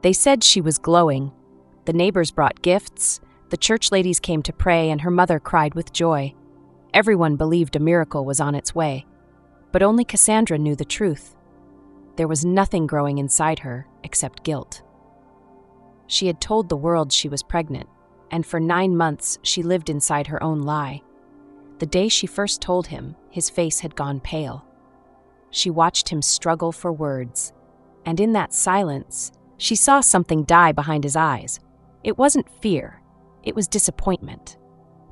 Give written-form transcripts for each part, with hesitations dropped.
They said she was glowing. The neighbors brought gifts, the church ladies came to pray, and her mother cried with joy. Everyone believed a miracle was on its way. But only Cassandra knew the truth. There was nothing growing inside her except guilt. She had told the world she was pregnant, and for 9 months she lived inside her own lie. The day she first told him, his face had gone pale. She watched him struggle for words, and in that silence, she saw something die behind his eyes. It wasn't fear, it was disappointment.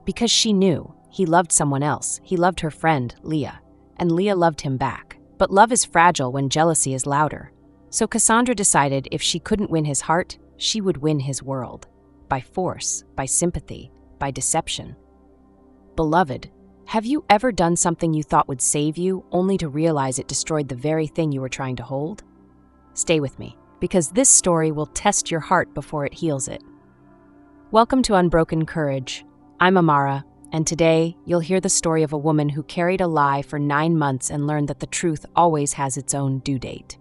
Because she knew he loved someone else. He loved her friend, Leah, and Leah loved him back. But love is fragile when jealousy is louder. So Cassandra decided if she couldn't win his heart, she would win his world. By force, by sympathy, by deception. Beloved, have you ever done something you thought would save you, only to realize it destroyed the very thing you were trying to hold? Stay with me, because this story will test your heart before it heals it. Welcome to Unbroken Courage. I'm Amara, and today you'll hear the story of a woman who carried a lie for 9 months and learned that the truth always has its own due date.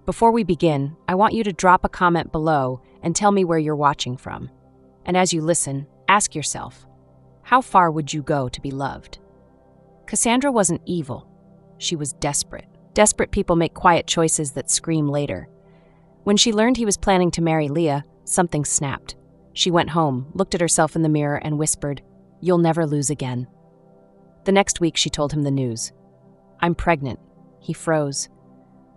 Before we begin, I want you to drop a comment below and tell me where you're watching from. And as you listen, ask yourself, how far would you go to be loved? Cassandra wasn't evil. She was desperate. Desperate people make quiet choices that scream later. When she learned he was planning to marry Leah, something snapped. She went home, looked at herself in the mirror, and whispered, "You'll never lose again." The next week, she told him the news. "I'm pregnant." He froze.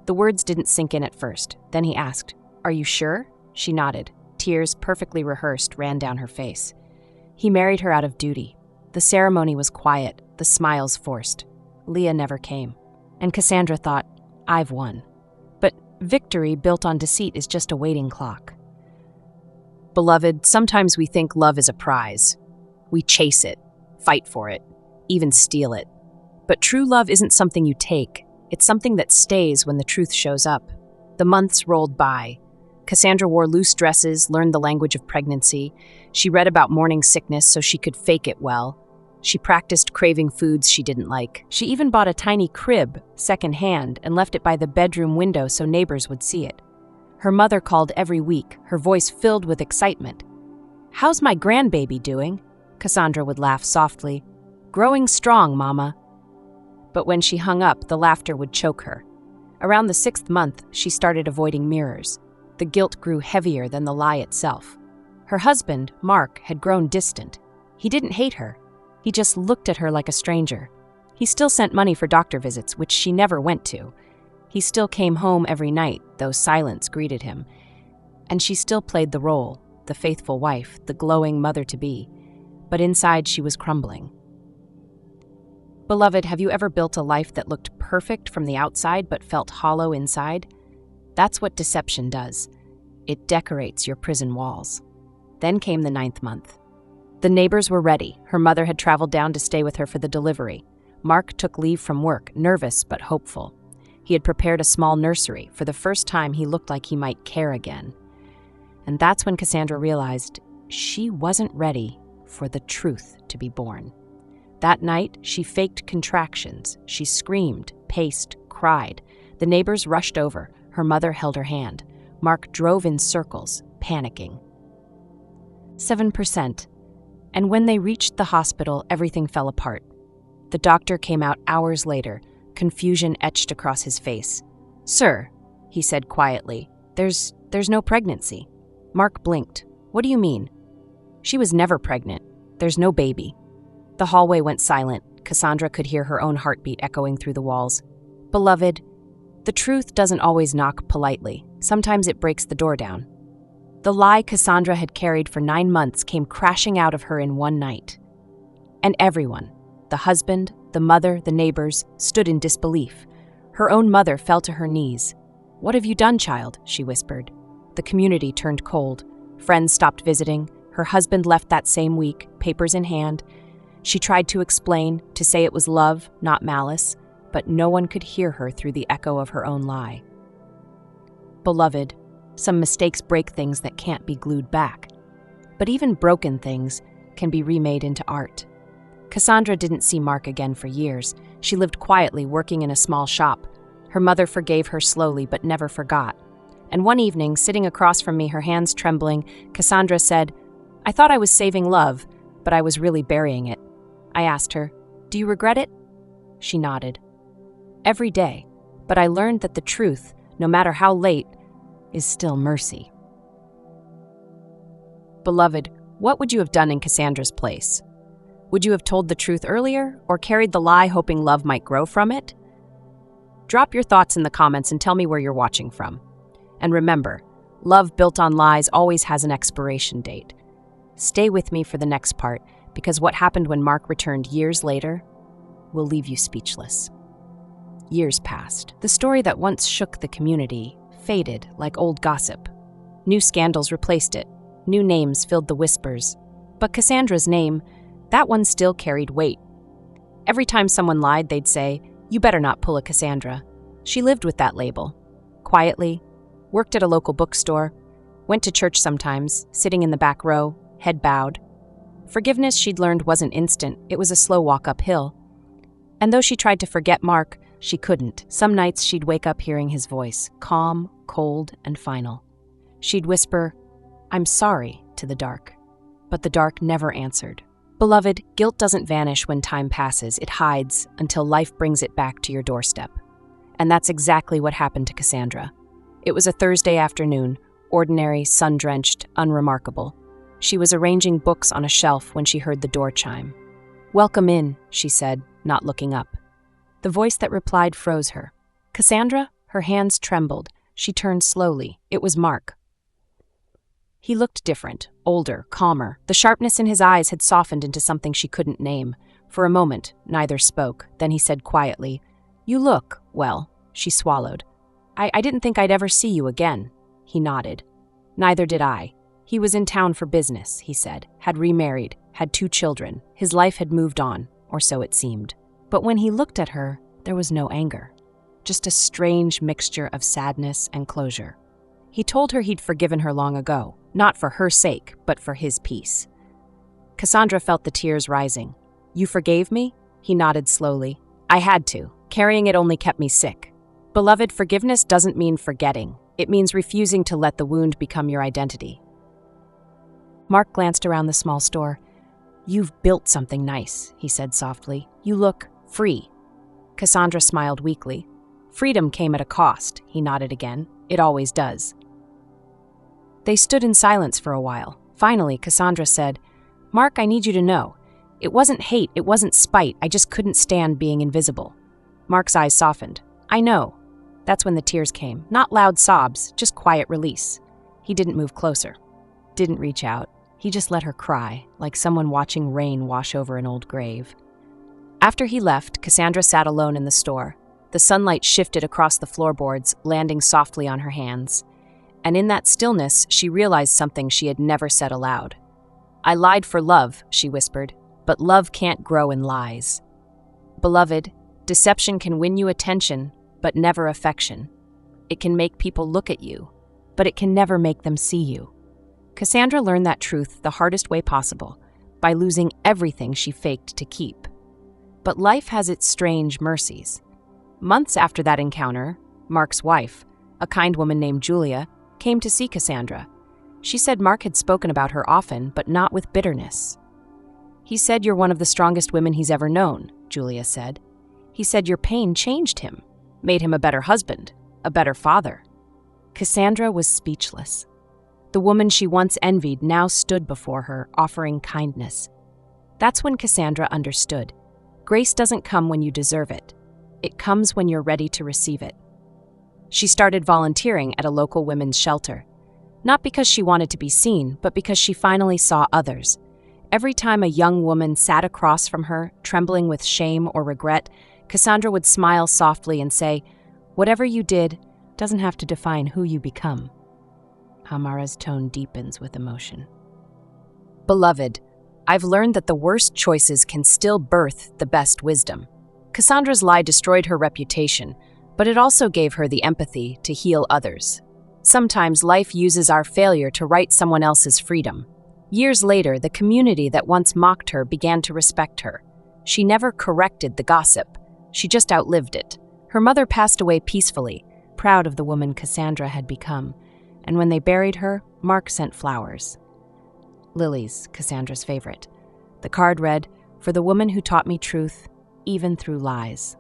The words didn't sink in at first. Then he asked, "Are you sure?" She nodded. Tears, perfectly rehearsed, ran down her face. He married her out of duty. The ceremony was quiet, the smiles forced. Leah never came. And Cassandra thought, "I've won." But victory built on deceit is just a waiting clock. Beloved, sometimes we think love is a prize. We chase it, fight for it, even steal it. But true love isn't something you take. It's something that stays when the truth shows up. The months rolled by. Cassandra wore loose dresses, learned the language of pregnancy. She read about morning sickness so she could fake it well. She practiced craving foods she didn't like. She even bought a tiny crib, secondhand, and left it by the bedroom window so neighbors would see it. Her mother called every week, her voice filled with excitement. "How's my grandbaby doing?" Cassandra would laugh softly. "Growing strong, Mama." But when she hung up, the laughter would choke her. Around the 6th month, she started avoiding mirrors. The guilt grew heavier than the lie itself. Her husband, Mark, had grown distant. He didn't hate her. He just looked at her like a stranger. He still sent money for doctor visits, which she never went to. He still came home every night, though silence greeted him. And she still played the role, the faithful wife, the glowing mother-to-be. But inside, she was crumbling. Beloved, have you ever built a life that looked perfect from the outside but felt hollow inside? That's what deception does. It decorates your prison walls. Then came the 9th month. The neighbors were ready. Her mother had traveled down to stay with her for the delivery. Mark took leave from work, nervous but hopeful. He had prepared a small nursery. For the first time, he looked like he might care again. And that's when Cassandra realized she wasn't ready for the truth to be born. That night, she faked contractions. She screamed, paced, cried. The neighbors rushed over. Her mother held her hand. Mark drove in circles, panicking. 7%. And when they reached the hospital, everything fell apart. The doctor came out hours later, confusion etched across his face. "Sir," he said quietly, there's no pregnancy." Mark blinked. "What do you mean?" "She was never pregnant. There's no baby." The hallway went silent. Cassandra could hear her own heartbeat echoing through the walls. Beloved, the truth doesn't always knock politely. Sometimes it breaks the door down. The lie Cassandra had carried for 9 months came crashing out of her in one night. And everyone, the husband, the mother, the neighbors, stood in disbelief. Her own mother fell to her knees. "What have you done, child?" she whispered. The community turned cold. Friends stopped visiting. Her husband left that same week, papers in hand. She tried to explain, to say it was love, not malice, but no one could hear her through the echo of her own lie. Beloved, some mistakes break things that can't be glued back. But even broken things can be remade into art. Cassandra didn't see Mark again for years. She lived quietly, working in a small shop. Her mother forgave her slowly, but never forgot. And one evening, sitting across from me, her hands trembling, Cassandra said, "I thought I was saving love, but I was really burying it." I asked her, "Do you regret it?" She nodded. "Every day, but I learned that the truth, no matter how late, is still mercy." Beloved, what would you have done in Cassandra's place? Would you have told the truth earlier, or carried the lie hoping love might grow from it? Drop your thoughts in the comments and tell me where you're watching from. And remember, love built on lies always has an expiration date. Stay with me for the next part, because what happened when Mark returned years later will leave you speechless. Years passed. The story that once shook the community faded like old gossip. New scandals replaced it. New names filled the whispers. But Cassandra's name, that one still carried weight. Every time someone lied, they'd say, "You better not pull a Cassandra." She lived with that label. Quietly, worked at a local bookstore, went to church sometimes, sitting in the back row, head bowed. Forgiveness, she'd learned, wasn't instant. It was a slow walk uphill. And though she tried to forget Mark, she couldn't. Some nights she'd wake up hearing his voice, calm, cold, and final. She'd whisper, "I'm sorry," to the dark. But the dark never answered. Beloved, guilt doesn't vanish when time passes. It hides until life brings it back to your doorstep. And that's exactly what happened to Cassandra. It was a Thursday afternoon, ordinary, sun-drenched, unremarkable. She was arranging books on a shelf when she heard the door chime. "Welcome in," she said, not looking up. The voice that replied froze her. "Cassandra?" Her hands trembled. She turned slowly. It was Mark. He looked different, older, calmer. The sharpness in his eyes had softened into something she couldn't name. For a moment, neither spoke. Then he said quietly, "You look, well." She swallowed. I didn't think I'd ever see you again." He nodded. "Neither did I. He was in town for business," he said, had remarried, had 2 children. His life had moved on, or so it seemed. But when he looked at her, there was no anger. Just a strange mixture of sadness and closure. He told her he'd forgiven her long ago, not for her sake, but for his peace. Cassandra felt the tears rising. "You forgave me?" He nodded slowly. "I had to. Carrying it only kept me sick." Beloved, forgiveness doesn't mean forgetting. It means refusing to let the wound become your identity. Mark glanced around the small store. "You've built something nice," he said softly. "You look free." Cassandra smiled weakly. "Freedom came at a cost," he nodded again. "It always does." They stood in silence for a while. Finally, Cassandra said, "Mark, I need you to know. It wasn't hate, it wasn't spite. I just couldn't stand being invisible." Mark's eyes softened. "I know." That's when the tears came. Not loud sobs, just quiet release. He didn't move closer. Didn't reach out. He just let her cry, like someone watching rain wash over an old grave. After he left, Cassandra sat alone in the store. The sunlight shifted across the floorboards, landing softly on her hands. And in that stillness, she realized something she had never said aloud. "I lied for love," she whispered, "but love can't grow in lies." Beloved, deception can win you attention, but never affection. It can make people look at you, but it can never make them see you. Cassandra learned that truth the hardest way possible, by losing everything she faked to keep. But life has its strange mercies. Months after that encounter, Mark's wife, a kind woman named Julia, came to see Cassandra. She said Mark had spoken about her often, but not with bitterness. "He said you're one of the strongest women he's ever known," Julia said. "He said your pain changed him, made him a better husband, a better father." Cassandra was speechless. The woman she once envied now stood before her, offering kindness. That's when Cassandra understood. Grace doesn't come when you deserve it. It comes when you're ready to receive it. She started volunteering at a local women's shelter. Not because she wanted to be seen, but because she finally saw others. Every time a young woman sat across from her, trembling with shame or regret, Cassandra would smile softly and say, "Whatever you did doesn't have to define who you become." Hamara's tone deepens with emotion. Beloved, I've learned that the worst choices can still birth the best wisdom. Cassandra's lie destroyed her reputation, but it also gave her the empathy to heal others. Sometimes life uses our failure to right someone else's freedom. Years later, the community that once mocked her began to respect her. She never corrected the gossip. She just outlived it. Her mother passed away peacefully, proud of the woman Cassandra had become. And when they buried her, Mark sent flowers. Lilies, Cassandra's favorite. The card read, "For the woman who taught me truth, even through lies."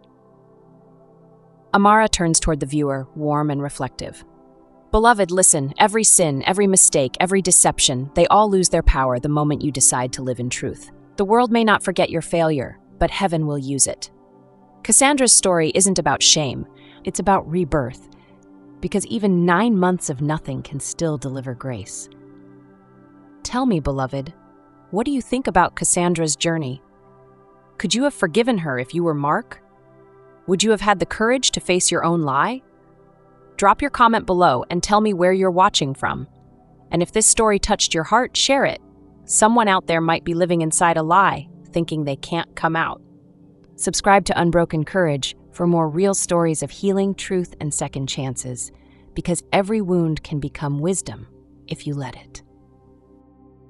Amara turns toward the viewer, warm and reflective. Beloved, listen, every sin, every mistake, every deception, they all lose their power the moment you decide to live in truth. The world may not forget your failure, but heaven will use it. Cassandra's story isn't about shame, it's about rebirth, because even 9 months of nothing can still deliver grace. Tell me, beloved, what do you think about Cassandra's journey? Could you have forgiven her if you were Mark? Would you have had the courage to face your own lie? Drop your comment below and tell me where you're watching from. And if this story touched your heart, share it. Someone out there might be living inside a lie, thinking they can't come out. Subscribe to Unbroken Courage for more real stories of healing, truth, and second chances, because every wound can become wisdom if you let it.